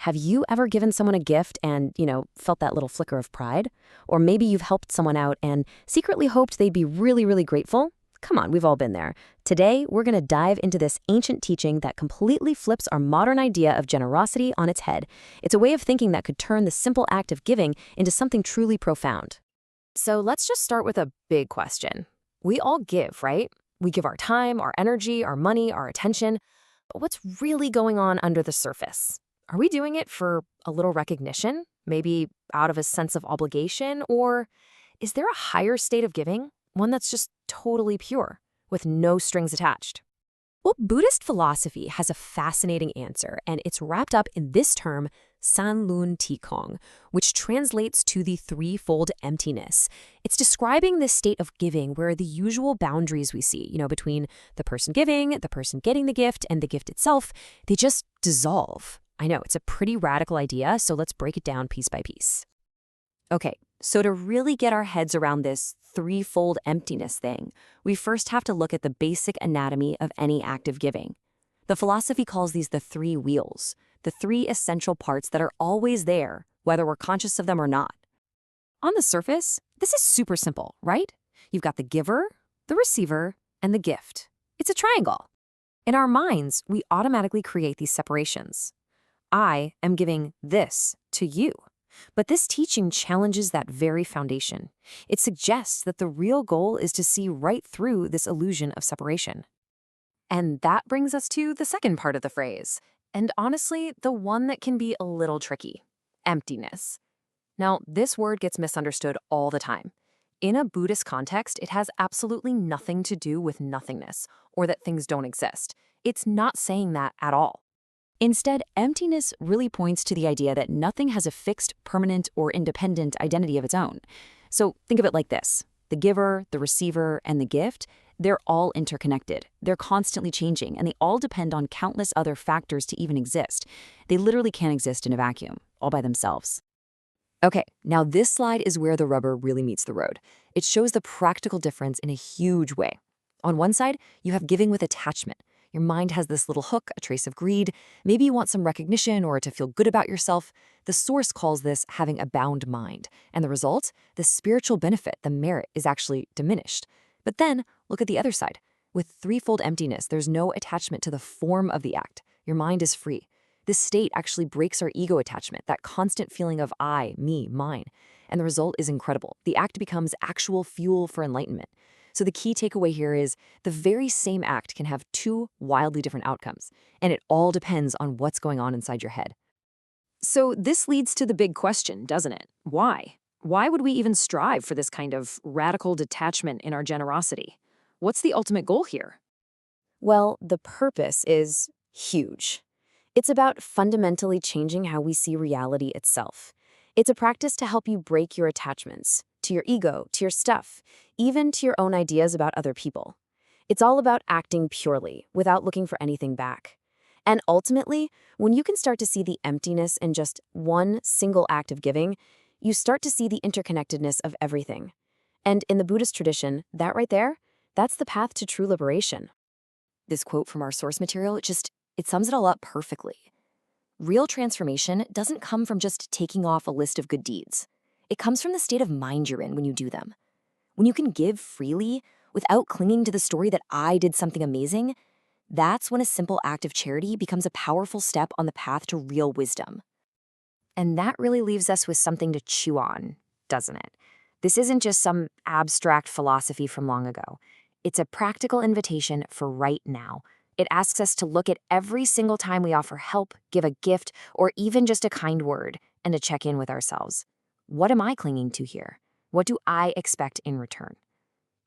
Have you ever given someone a gift and, felt that little flicker of pride? Or maybe you've helped someone out and secretly hoped they'd be really, really grateful? Come on, we've all been there. Today, we're going to dive into this ancient teaching that completely flips our modern idea of generosity on its head. It's a way of thinking that could turn the simple act of giving into something truly profound. So let's just start with a big question. We all give, right? We give our time, our energy, our money, our attention. But what's really going on under the surface? Are we doing it for a little recognition? Maybe out of a sense of obligation? Or is there a higher state of giving? One that's just totally pure, with no strings attached? Well, Buddhist philosophy has a fascinating answer, and it's wrapped up in this term, Sanlun Tikong, which translates to the threefold emptiness. It's describing this state of giving where the usual boundaries we see, between the person giving, the person getting the gift, and the gift itself, they just dissolve. I know, it's a pretty radical idea, so let's break it down piece by piece. Okay, so to really get our heads around this threefold emptiness thing, we first have to look at the basic anatomy of any act of giving. The philosophy calls these the three wheels, the three essential parts that are always there, whether we're conscious of them or not. On the surface, this is super simple, right? You've got the giver, the receiver, and the gift. It's a triangle. In our minds, we automatically create these separations. I am giving this to you. But this teaching challenges that very foundation. It suggests that the real goal is to see right through this illusion of separation. And that brings us to the second part of the phrase, and honestly, the one that can be a little tricky: emptiness. Now, this word gets misunderstood all the time. In a Buddhist context, it has absolutely nothing to do with nothingness, or that things don't exist. It's not saying that at all. Instead, emptiness really points to the idea that nothing has a fixed, permanent, or independent identity of its own. So think of it like this. The giver, the receiver, and the gift, they're all interconnected. They're constantly changing, and they all depend on countless other factors to even exist. They literally can't exist in a vacuum, all by themselves. Okay, now this slide is where the rubber really meets the road. It shows the practical difference in a huge way. On one side, you have giving with attachment. Your mind has this little hook, a trace of greed. Maybe you want some recognition or to feel good about yourself. The source calls this having a bound mind. And the result? The spiritual benefit, the merit, is actually diminished. But then, look at the other side. With threefold emptiness, there's no attachment to the form of the act. Your mind is free. This state actually breaks our ego attachment, that constant feeling of I, me, mine. And the result is incredible. The act becomes actual fuel for enlightenment. So the key takeaway here is the very same act can have two wildly different outcomes, and it all depends on what's going on inside your head. So this leads to the big question, doesn't it? Why? Why would we even strive for this kind of radical detachment in our generosity? What's the ultimate goal here? Well, the purpose is huge. It's about fundamentally changing how we see reality itself. It's a practice to help you break your attachments to your ego, to your stuff, even to your own ideas about other people. It's all about acting purely, without looking for anything back. And ultimately, when you can start to see the emptiness in just one single act of giving, you start to see the interconnectedness of everything. And in the Buddhist tradition, that right there, that's the path to true liberation. This quote from our source material, it sums it all up perfectly. Real transformation doesn't come from just taking off a list of good deeds. It comes from the state of mind you're in when you do them. When you can give freely, without clinging to the story that I did something amazing, that's when a simple act of charity becomes a powerful step on the path to real wisdom. And that really leaves us with something to chew on, doesn't it? This isn't just some abstract philosophy from long ago. It's a practical invitation for right now. It asks us to look at every single time we offer help, give a gift, or even just a kind word, and to check in with ourselves. What am I clinging to here? What do I expect in return?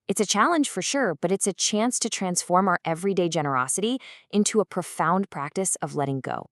It's a challenge for sure, but it's a chance to transform our everyday generosity into a profound practice of letting go.